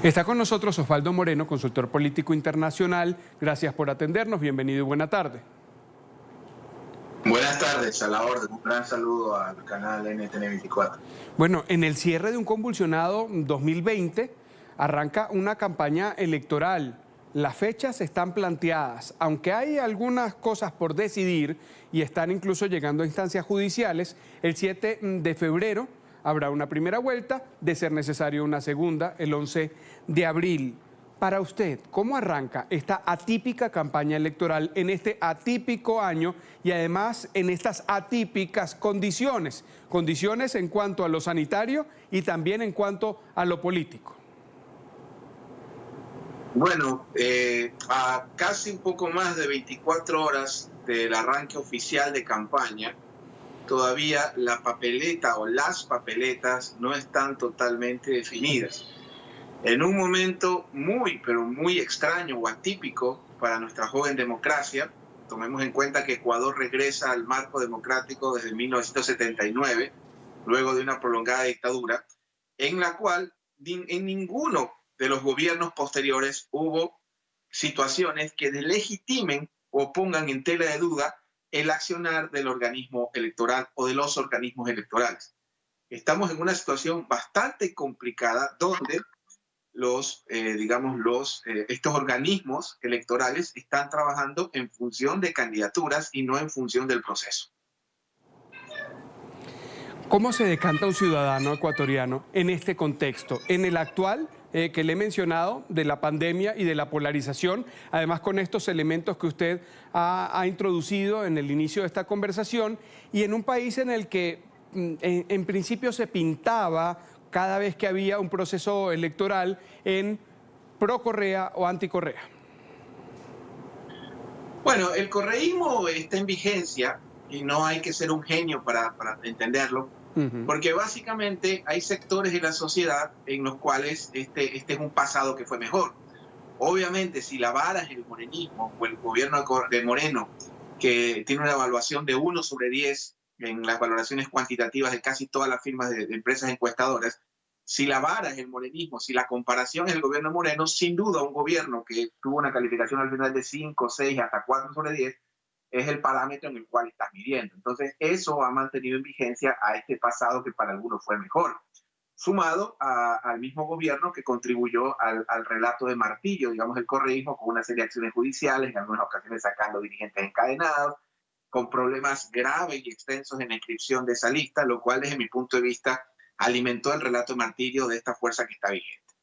Está con nosotros Osvaldo Moreno, consultor político internacional. Gracias por atendernos. Bienvenido y buena tarde. Buenas tardes, a la orden. Un gran saludo al canal NTN24. Bueno, en el cierre de un convulsionado 2020 arranca una campaña electoral. Las fechas están planteadas, aunque hay algunas cosas por decidir y están incluso llegando a instancias judiciales. El 7 de febrero habrá una primera vuelta, de ser necesario una segunda, el 11 de abril. Para usted, ¿cómo arranca esta atípica campaña electoral en este atípico año y además en estas atípicas condiciones? Condiciones en cuanto a lo sanitario y también en cuanto a lo político. Bueno, a casi un poco más de 24 horas del arranque oficial de campaña, todavía la papeleta o las papeletas no están totalmente definidas. En un momento pero muy extraño o atípico para nuestra joven democracia, tomemos en cuenta que Ecuador regresa al marco democrático desde 1979, luego de una prolongada dictadura, en la cual en ninguno de los gobiernos posteriores hubo situaciones que deslegitimen o pongan en tela de duda el accionar del organismo electoral o de los organismos electorales. Estamos en una situación bastante complicada donde estos organismos electorales están trabajando en función de candidaturas y no en función del proceso. ¿Cómo se decanta un ciudadano ecuatoriano en este contexto, en el actual que le he mencionado, de la pandemia y de la polarización, además con estos elementos que usted ha introducido en el inicio de esta conversación, y en un país en el que en principio se pintaba cada vez que había un proceso electoral en pro-Correa o anti-Correa? Bueno, el correísmo está en vigencia y no hay que ser un genio para entenderlo, porque básicamente hay sectores de la sociedad en los cuales este es un pasado que fue mejor. Obviamente, si la vara es el morenismo o el gobierno de Moreno, que tiene una evaluación de 1 sobre 10 en las valoraciones cuantitativas de casi todas las firmas de empresas encuestadoras, si la vara es el morenismo, si la comparación es el gobierno Moreno, sin duda un gobierno que tuvo una calificación al final de 5, 6, hasta 4 sobre 10, es el parámetro en el cual estás midiendo. Entonces, eso ha mantenido en vigencia a este pasado que para algunos fue mejor, sumado al mismo gobierno que contribuyó al relato de martillo, digamos, el correísmo, con una serie de acciones judiciales, en algunas ocasiones sacando dirigentes encadenados, con problemas graves y extensos en la inscripción de esa lista, lo cual desde mi punto de vista alimentó el relato de martirio de esta fuerza que está vigente.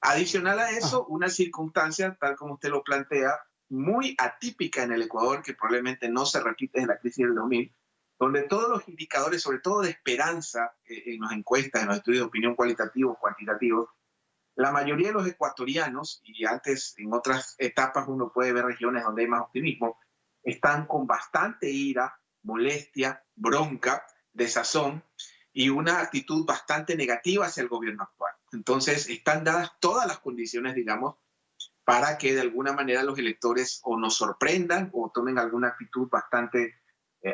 Adicional a eso, una circunstancia, tal como usted lo plantea, muy atípica en el Ecuador, que probablemente no se repite desde la crisis del 2000, donde todos los indicadores, sobre todo de esperanza, en las encuestas, en los estudios de opinión cualitativos, cuantitativos, la mayoría de los ecuatorianos, y antes en otras etapas uno puede ver regiones donde hay más optimismo, están con bastante ira, molestia, bronca, desazón y una actitud bastante negativa hacia el gobierno actual. Entonces están dadas todas las condiciones, digamos, para que de alguna manera los electores o nos sorprendan o tomen alguna actitud bastante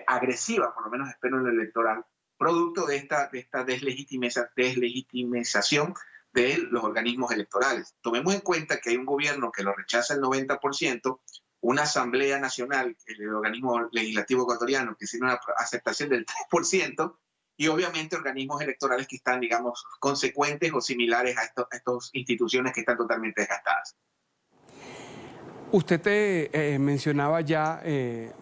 agresiva, por lo menos espero en el electoral, producto de esta deslegitimización de los organismos electorales. Tomemos en cuenta que hay un gobierno que lo rechaza el 90%, una Asamblea Nacional, el organismo legislativo ecuatoriano, que tiene una aceptación del 3%, y obviamente organismos electorales que están, digamos, consecuentes o similares a estas instituciones que están totalmente desgastadas. Usted mencionaba ya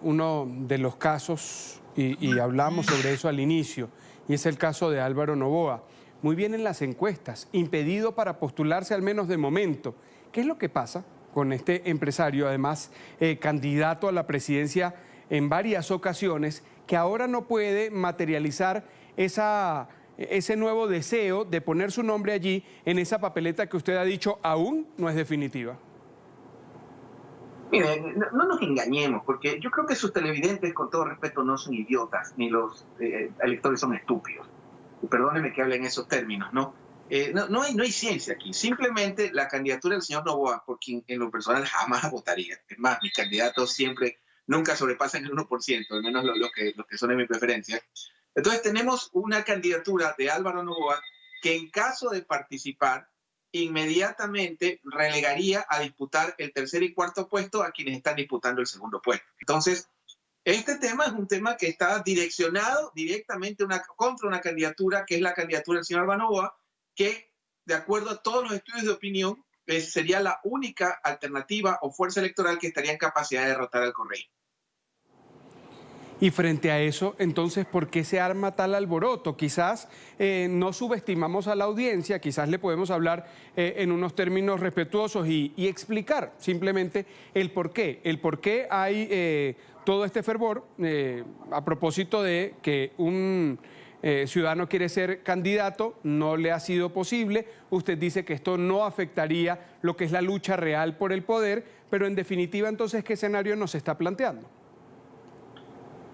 uno de los casos, y hablamos sobre eso al inicio, y es el caso de Álvaro Noboa. Muy bien en las encuestas, impedido para postularse al menos de momento. ¿Qué es lo que pasa con este empresario, además candidato a la presidencia en varias ocasiones, que ahora no puede materializar ese nuevo deseo de poner su nombre allí en esa papeleta que usted ha dicho aún no es definitiva? Mire, no nos engañemos, porque yo creo que sus televidentes, con todo respeto, no son idiotas, ni los electores son estúpidos. Y perdónenme que hable en esos términos, ¿no? No hay ciencia aquí. Simplemente la candidatura del señor Noboa, por quien en lo personal jamás votaría. Es más, mis candidatos nunca sobrepasan el 1%, al menos los que son de mi preferencia. Entonces tenemos una candidatura de Álvaro Noboa que en caso de participar inmediatamente relegaría a disputar el tercer y cuarto puesto a quienes están disputando el segundo puesto. Entonces, este tema es un tema que está direccionado directamente contra una candidatura, que es la candidatura del señor Álvaro Noboa, que, de acuerdo a todos los estudios de opinión, sería la única alternativa o fuerza electoral que estaría en capacidad de derrotar al correísmo. Y frente a eso, entonces, ¿por qué se arma tal alboroto? Quizás no subestimamos a la audiencia, quizás le podemos hablar en unos términos respetuosos y explicar simplemente el por qué. El por qué hay todo este fervor a propósito de que un ciudadano quiere ser candidato, no le ha sido posible. Usted dice que esto no afectaría lo que es la lucha real por el poder, pero en definitiva, entonces, ¿qué escenario nos está planteando?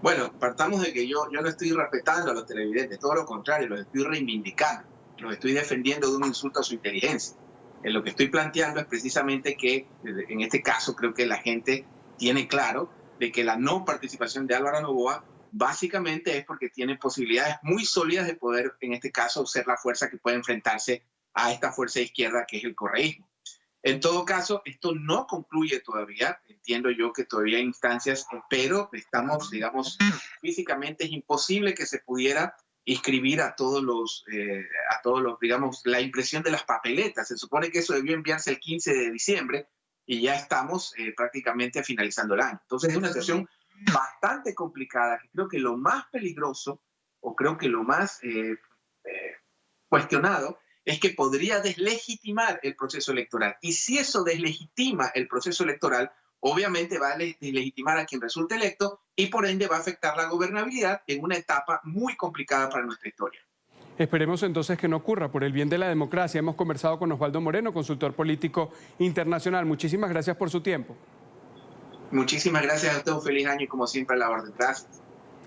Bueno, partamos de que yo no estoy respetando a los televidentes, todo lo contrario, los estoy reivindicando, los estoy defendiendo de un insulto a su inteligencia. Lo que estoy planteando es precisamente que, en este caso, creo que la gente tiene claro de que la no participación de Álvaro Noboa básicamente es porque tiene posibilidades muy sólidas de poder, en este caso, ser la fuerza que puede enfrentarse a esta fuerza de izquierda que es el correísmo. En todo caso, esto no concluye todavía. Entiendo yo que todavía hay instancias, pero estamos, digamos, físicamente es imposible que se pudiera inscribir a todos los, digamos, la impresión de las papeletas. Se supone que eso debió enviarse el 15 de diciembre y ya estamos prácticamente finalizando el año. Entonces es una situación bastante complicada, que creo que lo más peligroso, o creo que lo más cuestionado, es que podría deslegitimar el proceso electoral. Y si eso deslegitima el proceso electoral, obviamente va a deslegitimar a quien resulte electo y por ende va a afectar la gobernabilidad en una etapa muy complicada para nuestra historia. Esperemos entonces que no ocurra por el bien de la democracia. Hemos conversado con Osvaldo Moreno, consultor político internacional. Muchísimas gracias por su tiempo. Muchísimas gracias a usted. Un feliz año y como siempre a la orden. Gracias.